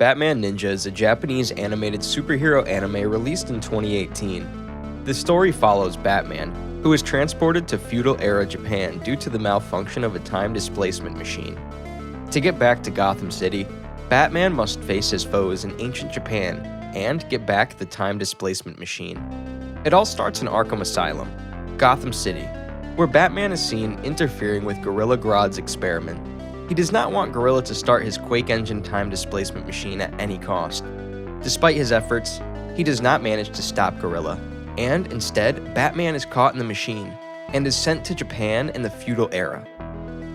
Batman Ninja is a Japanese animated superhero anime released in 2018. The story follows Batman, who is transported to feudal-era Japan due to the malfunction of a time displacement machine. To get back to Gotham City, Batman must face his foes in ancient Japan and get back the time displacement machine. It all starts in Arkham Asylum, Gotham City, where Batman is seen interfering with Gorilla Grodd's experiment. He does not want Gorilla to start his Quake Engine time displacement machine at any cost. Despite his efforts, he does not manage to stop Gorilla, and instead, Batman is caught in the machine and is sent to Japan in the feudal era.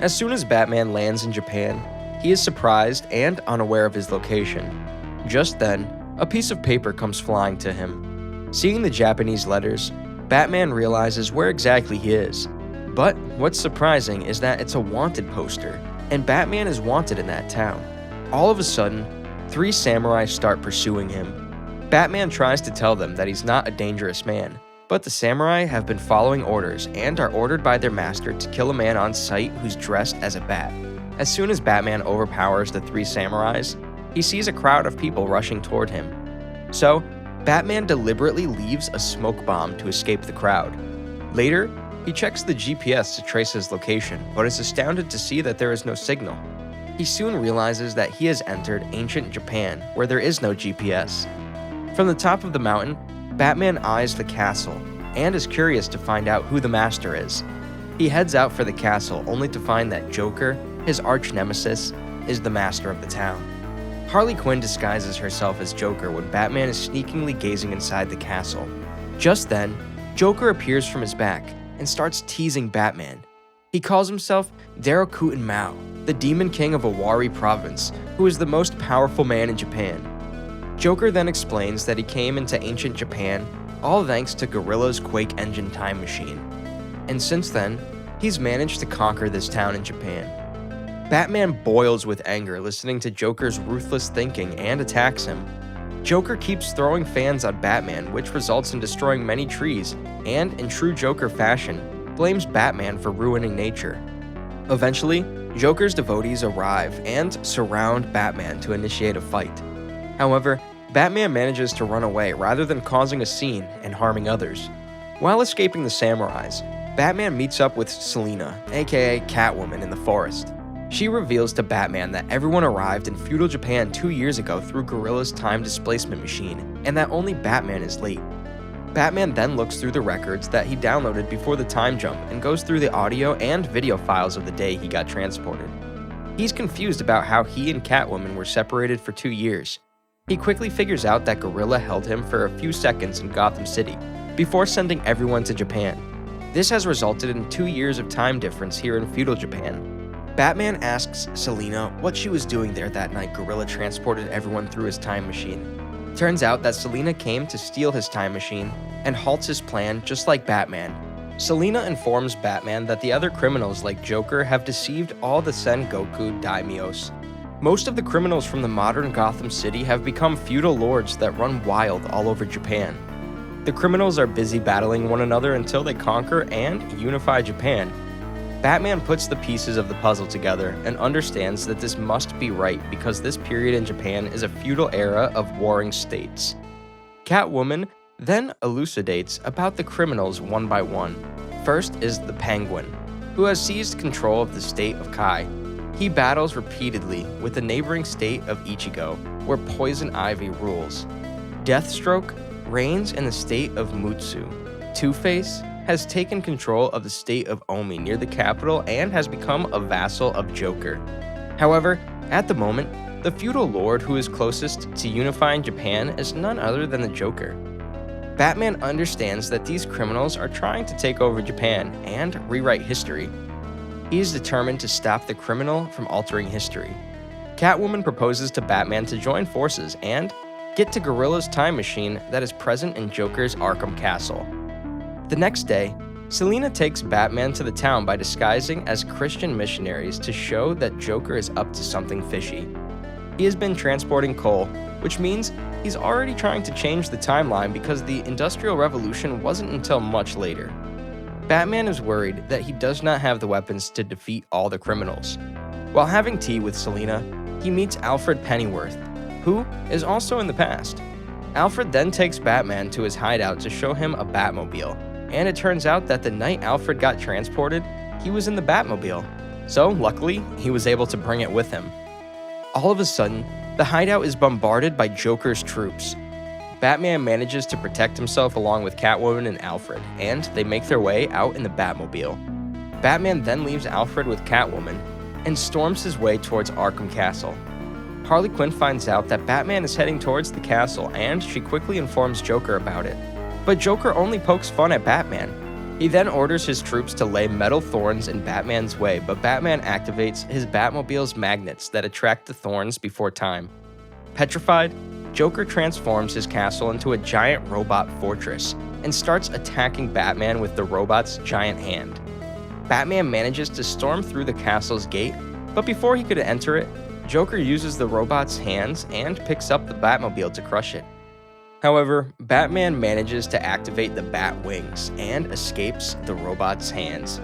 As soon as Batman lands in Japan, he is surprised and unaware of his location. Just then, a piece of paper comes flying to him. Seeing the Japanese letters, Batman realizes where exactly he is. But what's surprising is that it's a wanted poster, and Batman is wanted in that town. All of a sudden, 3 samurai start pursuing him. Batman tries to tell them that he's not a dangerous man, but the samurai have been following orders and are ordered by their master to kill a man on sight who's dressed as a bat. As soon as Batman overpowers the 3 samurais, he sees a crowd of people rushing toward him. So, Batman deliberately leaves a smoke bomb to escape the crowd. Later, he checks the GPS to trace his location, but is astounded to see that there is no signal. He soon realizes that he has entered ancient Japan, where there is no GPS. From the top of the mountain, Batman eyes the castle, and is curious to find out who the master is. He heads out for the castle, only to find that Joker, his arch-nemesis, is the master of the town. Harley Quinn disguises herself as Joker when Batman is sneakingly gazing inside the castle. Just then, Joker appears from his back and starts teasing Batman. He calls himself Darokutin Mao, the Demon King of Owari Province, who is the most powerful man in Japan. Joker then explains that he came into ancient Japan all thanks to Gorilla's Quake Engine time machine. And since then, he's managed to conquer this town in Japan. Batman boils with anger listening to Joker's ruthless thinking and attacks him. Joker keeps throwing fans at Batman, which results in destroying many trees, and, in true Joker fashion, blames Batman for ruining nature. Eventually, Joker's devotees arrive and surround Batman to initiate a fight. However, Batman manages to run away rather than causing a scene and harming others. While escaping the samurais, Batman meets up with Selina, aka Catwoman, in the forest. She reveals to Batman that everyone arrived in feudal Japan 2 years ago through Gorilla's time displacement machine, and that only Batman is late. Batman then looks through the records that he downloaded before the time jump and goes through the audio and video files of the day he got transported. He's confused about how he and Catwoman were separated for 2 years. He quickly figures out that Gorilla held him for a few seconds in Gotham City, before sending everyone to Japan. This has resulted in 2 years of time difference here in feudal Japan. Batman asks Selina what she was doing there that night Gorilla transported everyone through his time machine. Turns out that Selina came to steal his time machine and halts his plan just like Batman. Selina informs Batman that the other criminals like Joker have deceived all the Sengoku daimyos. Most of the criminals from the modern Gotham City have become feudal lords that run wild all over Japan. The criminals are busy battling one another until they conquer and unify Japan. Batman puts the pieces of the puzzle together and understands that this must be right because this period in Japan is a feudal era of warring states. Catwoman then elucidates about the criminals one by one. First is the Penguin, who has seized control of the state of Kai. He battles repeatedly with the neighboring state of Ichigo, where Poison Ivy rules. Deathstroke reigns in the state of Mutsu. Two-Face has taken control of the state of Omi near the capital and has become a vassal of Joker. However, at the moment, the feudal lord who is closest to unifying Japan is none other than the Joker. Batman understands that these criminals are trying to take over Japan and rewrite history. He is determined to stop the criminal from altering history. Catwoman proposes to Batman to join forces and get to Gorilla's time machine that is present in Joker's Arkham Castle. The next day, Selina takes Batman to the town by disguising as Christian missionaries to show that Joker is up to something fishy. He has been transporting coal, which means he's already trying to change the timeline because the Industrial Revolution wasn't until much later. Batman is worried that he does not have the weapons to defeat all the criminals. While having tea with Selina, he meets Alfred Pennyworth, who is also in the past. Alfred then takes Batman to his hideout to show him a Batmobile, and it turns out that the night Alfred got transported, he was in the Batmobile. So, luckily, he was able to bring it with him. All of a sudden, the hideout is bombarded by Joker's troops. Batman manages to protect himself along with Catwoman and Alfred, and they make their way out in the Batmobile. Batman then leaves Alfred with Catwoman and storms his way towards Arkham Castle. Harley Quinn finds out that Batman is heading towards the castle, and she quickly informs Joker about it. But Joker only pokes fun at Batman. He then orders his troops to lay metal thorns in Batman's way, but Batman activates his Batmobile's magnets that attract the thorns before time. Petrified, Joker transforms his castle into a giant robot fortress and starts attacking Batman with the robot's giant hand. Batman manages to storm through the castle's gate, but before he could enter it, Joker uses the robot's hands and picks up the Batmobile to crush it. However, Batman manages to activate the Bat Wings and escapes the robot's hands.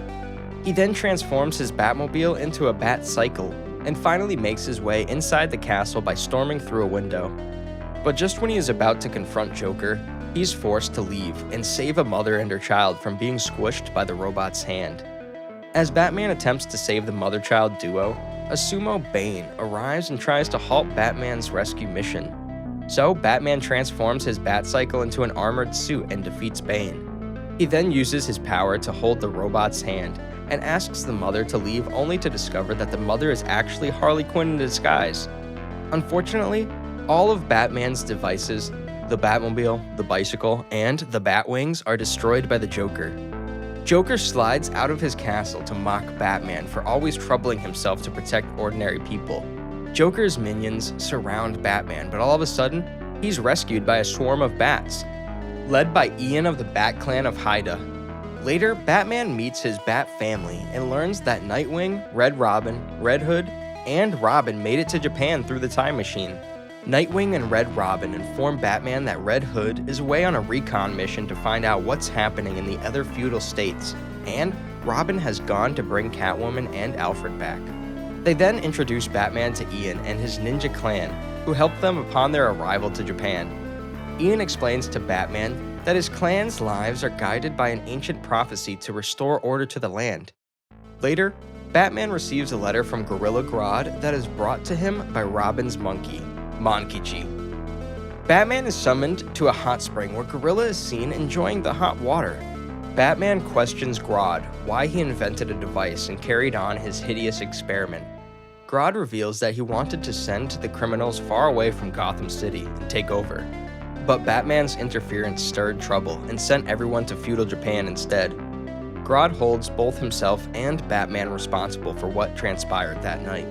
He then transforms his Batmobile into a Bat Cycle and finally makes his way inside the castle by storming through a window. But just when he is about to confront Joker, he's forced to leave and save a mother and her child from being squished by the robot's hand. As Batman attempts to save the mother-child duo, a sumo Bane arrives and tries to halt Batman's rescue mission. So, Batman transforms his Batcycle into an armored suit and defeats Bane. He then uses his power to hold the robot's hand and asks the mother to leave, only to discover that the mother is actually Harley Quinn in disguise. Unfortunately, all of Batman's devices, the Batmobile, the bicycle, and the Batwings, are destroyed by the Joker. Joker slides out of his castle to mock Batman for always troubling himself to protect ordinary people. Joker's minions surround Batman, but all of a sudden, he's rescued by a swarm of bats, led by Ian of the Bat Clan of Haida. Later, Batman meets his Bat family and learns that Nightwing, Red Robin, Red Hood, and Robin made it to Japan through the time machine. Nightwing and Red Robin inform Batman that Red Hood is away on a recon mission to find out what's happening in the other feudal states, and Robin has gone to bring Catwoman and Alfred back. They then introduce Batman to Ian and his ninja clan, who help them upon their arrival to Japan. Ian explains to Batman that his clan's lives are guided by an ancient prophecy to restore order to the land. Later, Batman receives a letter from Gorilla Grodd that is brought to him by Robin's monkey, Monkichi. Batman is summoned to a hot spring where Gorilla is seen enjoying the hot water. Batman questions Grodd why he invented a device and carried on his hideous experiment. Grodd reveals that he wanted to send the criminals far away from Gotham City and take over. But Batman's interference stirred trouble and sent everyone to feudal Japan instead. Grodd holds both himself and Batman responsible for what transpired that night.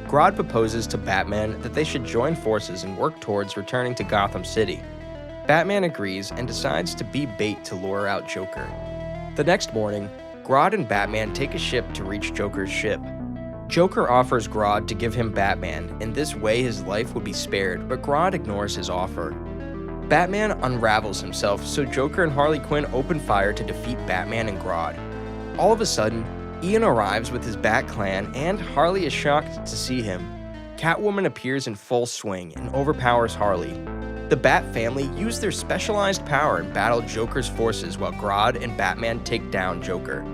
Grodd proposes to Batman that they should join forces and work towards returning to Gotham City. Batman agrees and decides to be bait to lure out Joker. The next morning, Grodd and Batman take a ship to reach Joker's ship. Joker offers Grodd to give him Batman, in this way his life would be spared, but Grodd ignores his offer. Batman unravels himself, so Joker and Harley Quinn open fire to defeat Batman and Grodd. All of a sudden, Ian arrives with his Bat Clan, and Harley is shocked to see him. Catwoman appears in full swing and overpowers Harley. The Bat family use their specialized power and battle Joker's forces while Grodd and Batman take down Joker.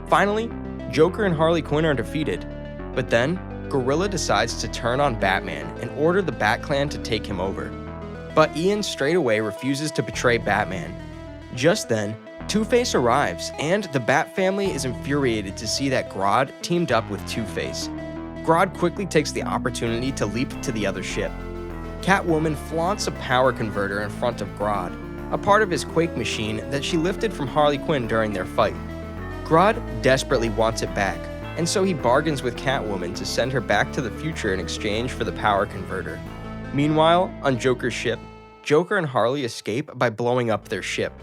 Finally, Joker and Harley Quinn are defeated, but then Gorilla decides to turn on Batman and order the Bat Clan to take him over. But Ian straight away refuses to betray Batman. Just then, Two-Face arrives, and the Bat family is infuriated to see that Grodd teamed up with Two-Face. Grodd quickly takes the opportunity to leap to the other ship. Catwoman flaunts a power converter in front of Grodd, a part of his Quake machine that she lifted from Harley Quinn during their fight. Grodd desperately wants it back, and so he bargains with Catwoman to send her back to the future in exchange for the power converter. Meanwhile, on Joker's ship, Joker and Harley escape by blowing up their ship.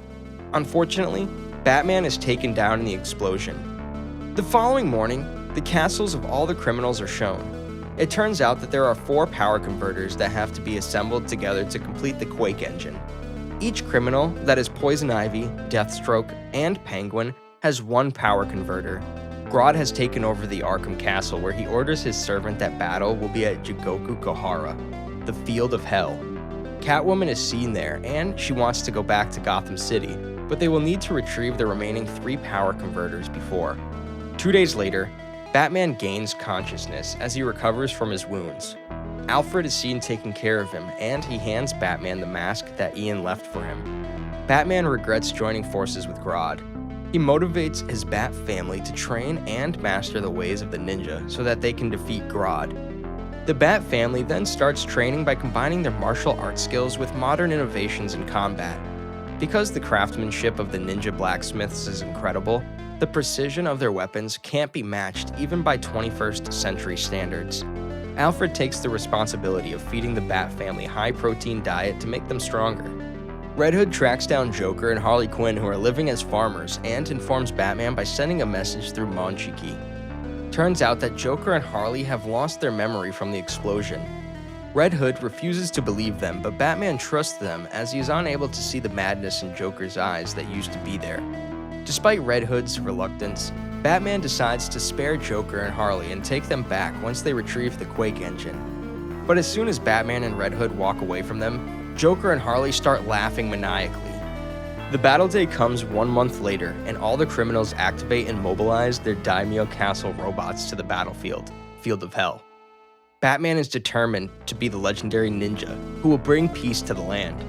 Unfortunately, Batman is taken down in the explosion. The following morning, the castles of all the criminals are shown. It turns out that there are 4 power converters that have to be assembled together to complete the Quake engine. Each criminal, that is Poison Ivy, Deathstroke, and Penguin, has 1 power converter. Grodd has taken over the Arkham Castle, where he orders his servant that battle will be at Jigoku Kohara. the Field of Hell. Catwoman is seen there, and she wants to go back to Gotham City, but they will need to retrieve the remaining 3 power converters before. 2 days later, Batman gains consciousness as he recovers from his wounds. Alfred is seen taking care of him, and he hands Batman the mask that Ian left for him. Batman regrets joining forces with Grodd. He motivates his Bat family to train and master the ways of the ninja so that they can defeat Grodd. The Bat family then starts training by combining their martial arts skills with modern innovations in combat. Because the craftsmanship of the ninja blacksmiths is incredible, the precision of their weapons can't be matched even by 21st century standards. Alfred takes the responsibility of feeding the Bat family a high-protein diet to make them stronger. Red Hood tracks down Joker and Harley Quinn, who are living as farmers, and informs Batman by sending a message through Monchiki. Turns out that Joker and Harley have lost their memory from the explosion. Red Hood refuses to believe them, but Batman trusts them as he is unable to see the madness in Joker's eyes that used to be there. Despite Red Hood's reluctance, Batman decides to spare Joker and Harley and take them back once they retrieve the Quake engine. But as soon as Batman and Red Hood walk away from them, Joker and Harley start laughing maniacally. The battle day comes 1 month later, and all the criminals activate and mobilize their Daimyo Castle robots to the battlefield, Field of Hell. Batman is determined to be the legendary ninja who will bring peace to the land.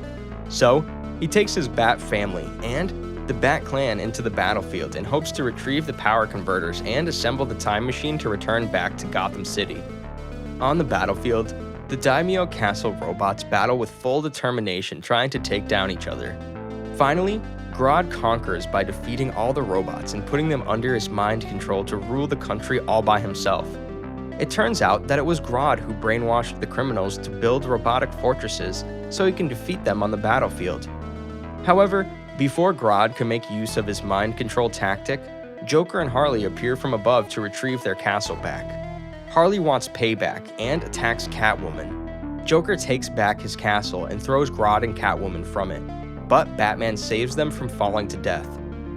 So, he takes his Bat family and the Bat Clan into the battlefield in hopes to retrieve the power converters and assemble the time machine to return back to Gotham City. On the battlefield, the Daimyo Castle robots battle with full determination, trying to take down each other. Finally, Grodd conquers by defeating all the robots and putting them under his mind control to rule the country all by himself. It turns out that it was Grodd who brainwashed the criminals to build robotic fortresses so he can defeat them on the battlefield. However, before Grodd can make use of his mind control tactic, Joker and Harley appear from above to retrieve their castle back. Harley wants payback and attacks Catwoman. Joker takes back his castle and throws Grodd and Catwoman from it, but Batman saves them from falling to death.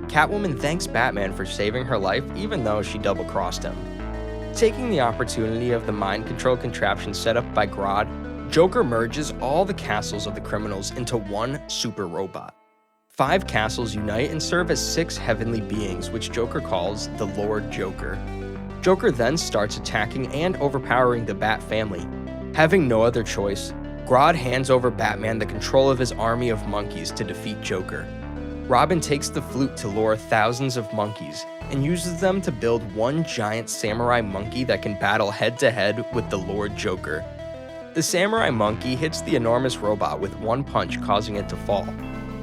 Catwoman thanks Batman for saving her life even though she double-crossed him. Taking the opportunity of the mind control contraption set up by Grodd, Joker merges all the castles of the criminals into one super robot. 5 castles unite and serve as 6 heavenly beings, which Joker calls the Lord Joker. Joker then starts attacking and overpowering the Bat family. Having no other choice, Grodd hands over Batman the control of his army of monkeys to defeat Joker. Robin takes the flute to lure thousands of monkeys and uses them to build one giant samurai monkey that can battle head-to-head with the Lord Joker. The samurai monkey hits the enormous robot with one punch, causing it to fall.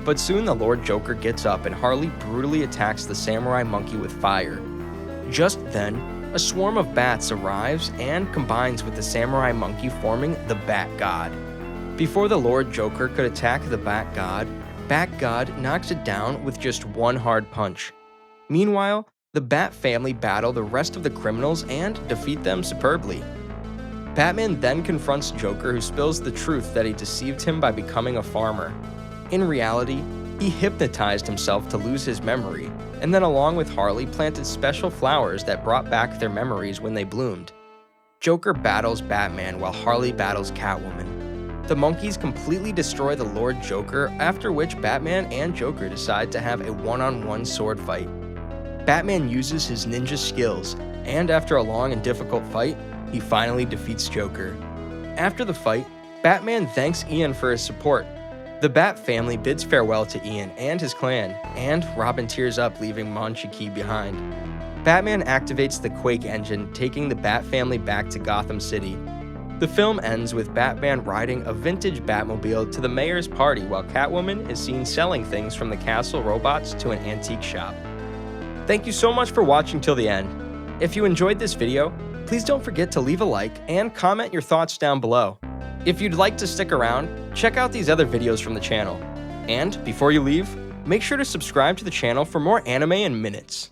But soon the Lord Joker gets up and Harley brutally attacks the samurai monkey with fire. Just then, a swarm of bats arrives and combines with the samurai monkey, forming the Bat God. Before the Lord Joker could attack the Bat God knocks it down with just one hard punch. Meanwhile, the Bat family battle the rest of the criminals and defeat them superbly. Batman then confronts Joker, who spills the truth that he deceived him by becoming a farmer. In reality, he hypnotized himself to lose his memory, and then along with Harley planted special flowers that brought back their memories when they bloomed. Joker battles Batman while Harley battles Catwoman. The monkeys completely destroy the Lord Joker, after which Batman and Joker decide to have a one-on-one sword fight. Batman uses his ninja skills, and after a long and difficult fight, he finally defeats Joker. After the fight, Batman thanks Ian for his support. The Bat family bids farewell to Ian and his clan, and Robin tears up, leaving Monchiki behind. Batman activates the Quake engine, taking the Bat family back to Gotham City. The film ends with Batman riding a vintage Batmobile to the mayor's party while Catwoman is seen selling things from the castle robots to an antique shop. Thank you so much for watching till the end. If you enjoyed this video, please don't forget to leave a like and comment your thoughts down below. If you'd like to stick around, check out these other videos from the channel. And before you leave, make sure to subscribe to the channel for more anime in minutes.